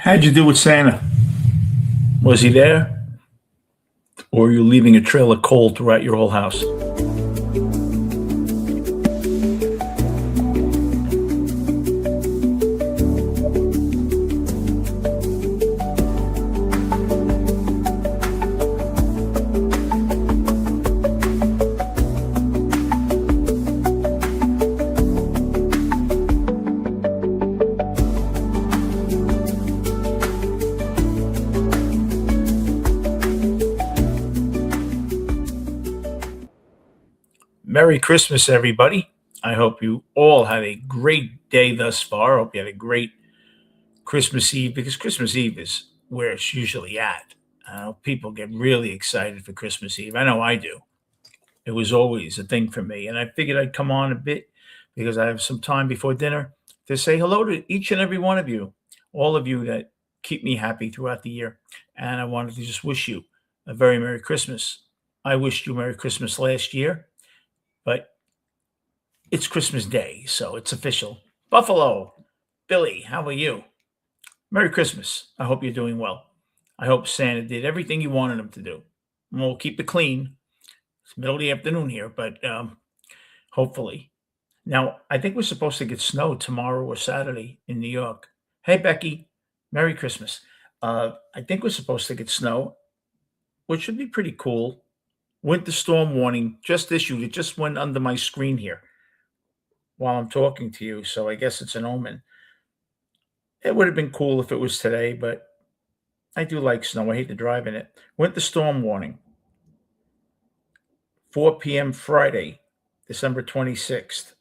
How'd you do with Santa? Was he there? Or are you leaving a trail of coal throughout your whole house? Merry Christmas, everybody. I hope you all had a great day thus far. I hope you had a great Christmas Eve because Christmas Eve is where it's usually at. People get really excited for Christmas Eve. I know I do. It was always a thing for me. And I figured I'd come on a bit because I have some time before dinner to say hello to each and every one of you, all of you that keep me happy throughout the year. And I wanted to just wish you a very Merry Christmas. I wished you Merry Christmas last year, but it's Christmas Day, so it's official. Buffalo, Billy, how are you? Merry Christmas. I hope you're doing well. I hope Santa did everything you wanted him to do. And we'll keep it clean. It's middle of the afternoon here, but hopefully. Now, I think we're supposed to get snow tomorrow or Saturday in New York. Hey, Becky, Merry Christmas. I think we're supposed to get snow, which should be pretty cool. Winter storm warning just issued. It just went under my screen here while I'm talking to you, so I guess it's an omen. It would have been cool if it was today, but I do like snow. I hate to drive in it. Winter storm warning. 4 p.m. Friday, December 26th.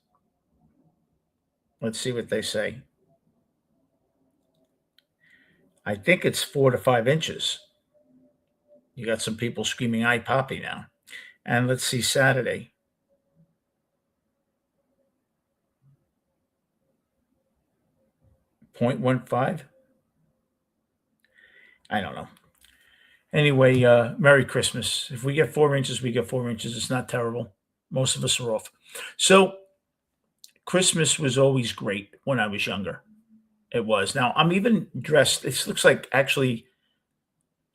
Let's see what they say. I think it's 4 to 5 inches. You got some people screaming, "I Poppy" now. And let's see, Saturday. 0.15. I don't know. Anyway, Merry Christmas. If we get 4 inches, we get 4 inches. It's not terrible. Most of us are off. So Christmas was always great when I was younger. It was. Now I'm even dressed. This looks like actually,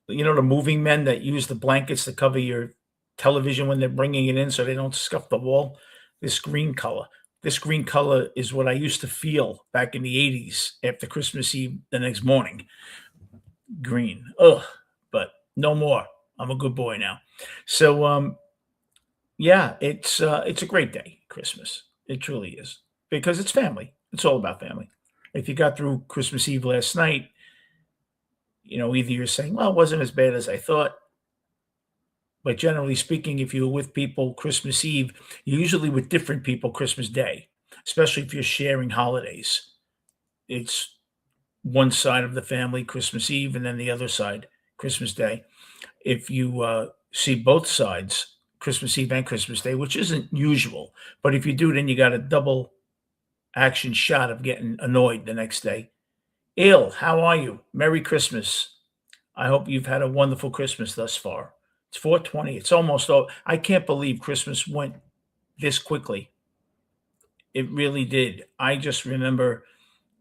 the moving men that use the blankets to cover your television when they're bringing it in so they don't scuff the wall. This green color. This green color is what I used to feel back in the 80s after Christmas Eve the next morning. Green. Ugh. But no more. I'm a good boy now. So yeah, it's a great day, Christmas. It truly is. Because it's family. It's all about family. If you got through Christmas Eve last night, either you're saying, well, it wasn't as bad as I thought. But generally speaking, if you're with people Christmas Eve, you're usually with different people Christmas Day, especially if you're sharing holidays. It's one side of the family Christmas Eve and then the other side Christmas Day. If you see both sides, Christmas Eve and Christmas Day, which isn't usual, but if you do, then you got a double action shot of getting annoyed the next day. Il, how are you? Merry Christmas. I hope you've had a wonderful Christmas thus far. It's 420. It's almost over. I can't believe Christmas went this quickly. It really did. I just remember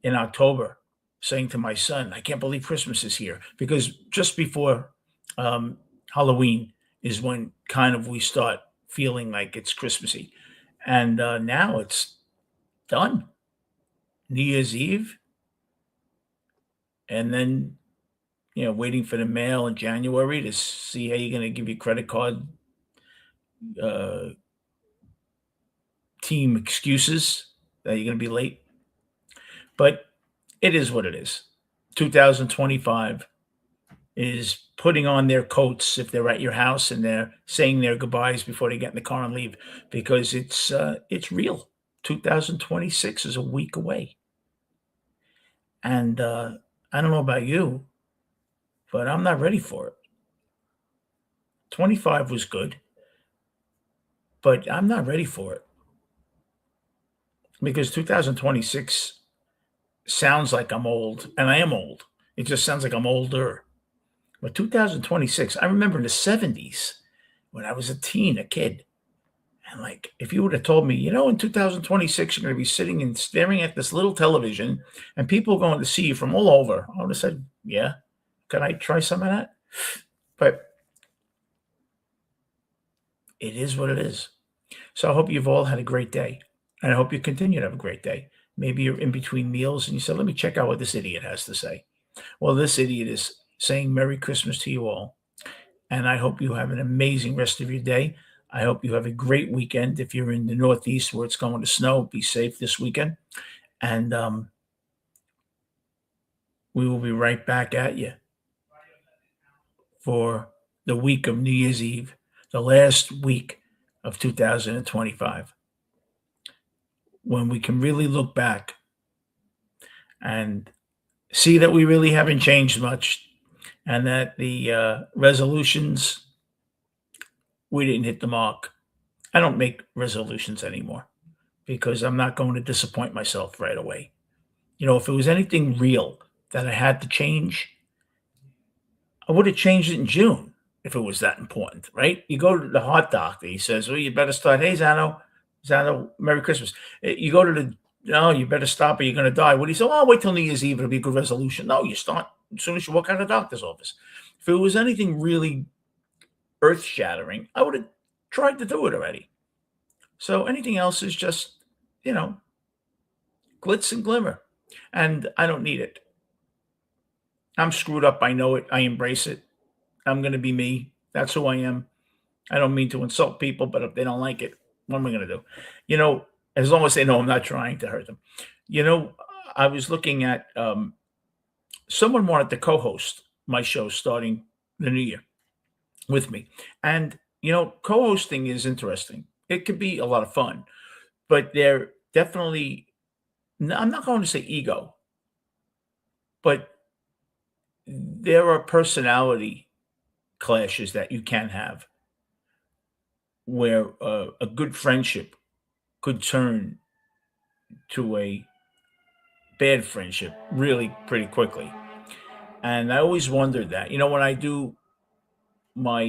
in October saying to my son, I can't believe Christmas is here because just before Halloween is when kind of we start feeling like it's Christmassy. And now it's done. New Year's Eve. And then, waiting for the mail in January to see how you're going to give your credit card team excuses that you're going to be late. But it is what it is. 2025 is putting on their coats if they're at your house and they're saying their goodbyes before they get in the car and leave because it's real. 2026 is a week away. And I don't know about you, but I'm not ready for it. 25 was good, but I'm not ready for it because 2026 sounds like I'm old, and I am old. It just sounds like I'm older. But 2026, I remember in the 70s when I was a kid, and like if you would have told me, in 2026 you're going to be sitting and staring at this little television, and people are going to see you from all over, I would have said, Yeah. Can I try some of that? But it is what it is. So I hope you've all had a great day. And I hope you continue to have a great day. Maybe you're in between meals and you said, let me check out what this idiot has to say. Well, this idiot is saying Merry Christmas to you all. And I hope you have an amazing rest of your day. I hope you have a great weekend. If you're in the Northeast where it's going to snow, be safe this weekend. And we will be right back at you for the week of New Year's Eve, the last week of 2025, when we can really look back and see that we really haven't changed much and that the resolutions, we didn't hit the mark. I don't make resolutions anymore because I'm not going to disappoint myself right away. You know, if it was anything real that I had to change, I would have changed it in June if it was that important, right? You go to the heart doctor, he says, well, you better start. Hey, Zano, Merry Christmas. You go to the, no, you better stop or you're going to die. What do you say? Oh, I'll wait till New Year's Eve. It'll be a good resolution. No, you start as soon as you walk out of the doctor's office. If it was anything really earth shattering, I would have tried to do it already. So anything else is just, you know, glitz and glimmer. And I don't need it. I'm screwed up. I know it. I embrace it. I'm going to be me. That's who I am. I don't mean to insult people, but if they don't like it, what am I going to do? You know, as long as they know I'm not trying to hurt them. You know, I was looking at someone wanted to co host my show starting the new year with me. And, you know, co hosting is interesting. It could be a lot of fun, but they're definitely, I'm not going to say ego, but there are personality clashes that you can have where a good friendship could turn to a bad friendship really pretty quickly. And I always wondered that. You know, when I do my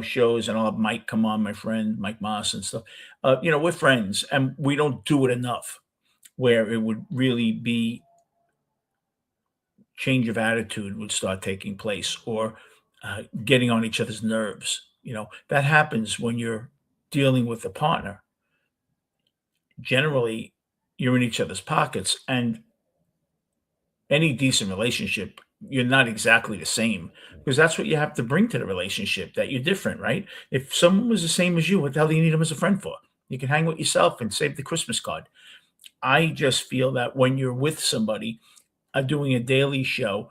shows and I'll have Mike come on, my friend Mike Moss and stuff. We're friends and we don't do it enough where it would really be change of attitude would start taking place or getting on each other's nerves. You know, that happens when you're dealing with a partner. Generally, you're in each other's pockets, and any decent relationship, you're not exactly the same because that's what you have to bring to the relationship, that you're different, right? If someone was the same as you, what the hell do you need them as a friend for? You can hang with yourself and save the Christmas card. I just feel that when you're with somebody doing a daily show,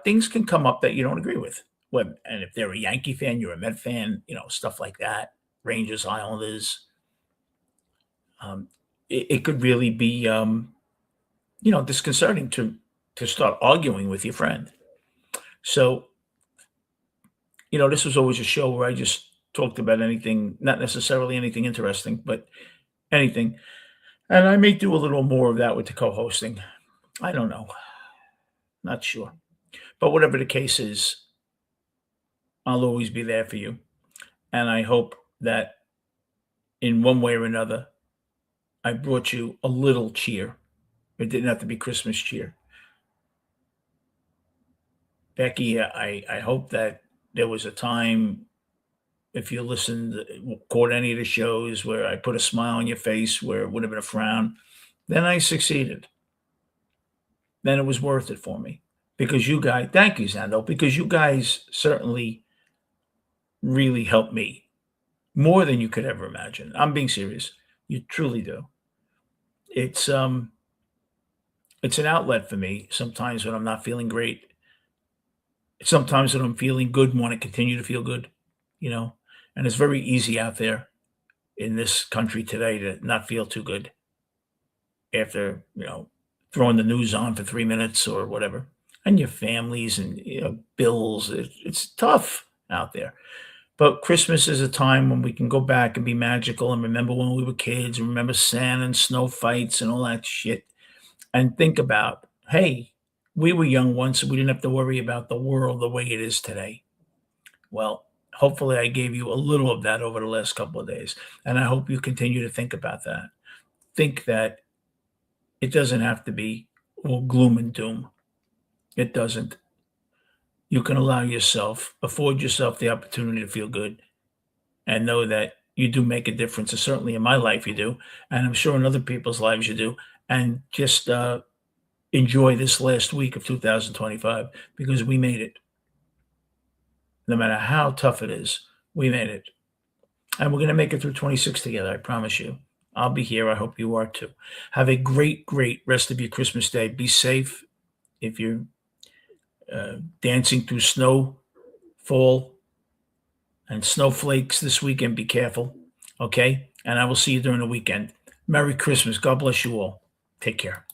things can come up that you don't agree with. And if they're a Yankee fan, you're a Met fan, stuff like that. Rangers, Islanders. It could really be, disconcerting to start arguing with your friend. So, this was always a show where I just talked about anything, not necessarily anything interesting, but anything. And I may do a little more of that with the co-hosting. I don't know. Not sure. But whatever the case is, I'll always be there for you. And I hope that in one way or another, I brought you a little cheer. It didn't have to be Christmas cheer. Becky, I hope that there was a time, if you listened, caught any of the shows where I put a smile on your face where it would have been a frown, then I succeeded. Then it was worth it for me. Because you guys, thank you, Zando, because you guys certainly really helped me more than you could ever imagine. I'm being serious. You truly do. It's it's an outlet for me sometimes when I'm not feeling great. Sometimes when I'm feeling good and want to continue to feel good, you know. And it's very easy out there in this country today to not feel too good after, throwing the news on for 3 minutes or whatever. And your families and bills. It's tough out there. But Christmas is a time when we can go back and be magical and remember when we were kids and remember Santa and snow fights and all that shit. And think about, hey, we were young once and we didn't have to worry about the world the way it is today. Well, hopefully I gave you a little of that over the last couple of days. And I hope you continue to think about that. Think that it doesn't have to be all gloom and doom. It doesn't. You can afford yourself the opportunity to feel good and know that you do make a difference. And certainly in my life, you do. And I'm sure in other people's lives, you do. And just enjoy this last week of 2025 because we made it. No matter how tough it is, we made it. And we're going to make it through 26 together. I promise you. I'll be here. I hope you are too. Have a great, great rest of your Christmas day. Be safe. If you're dancing through snow, fall, and snowflakes this weekend, be careful. Okay? And I will see you during the weekend. Merry Christmas. God bless you all. Take care.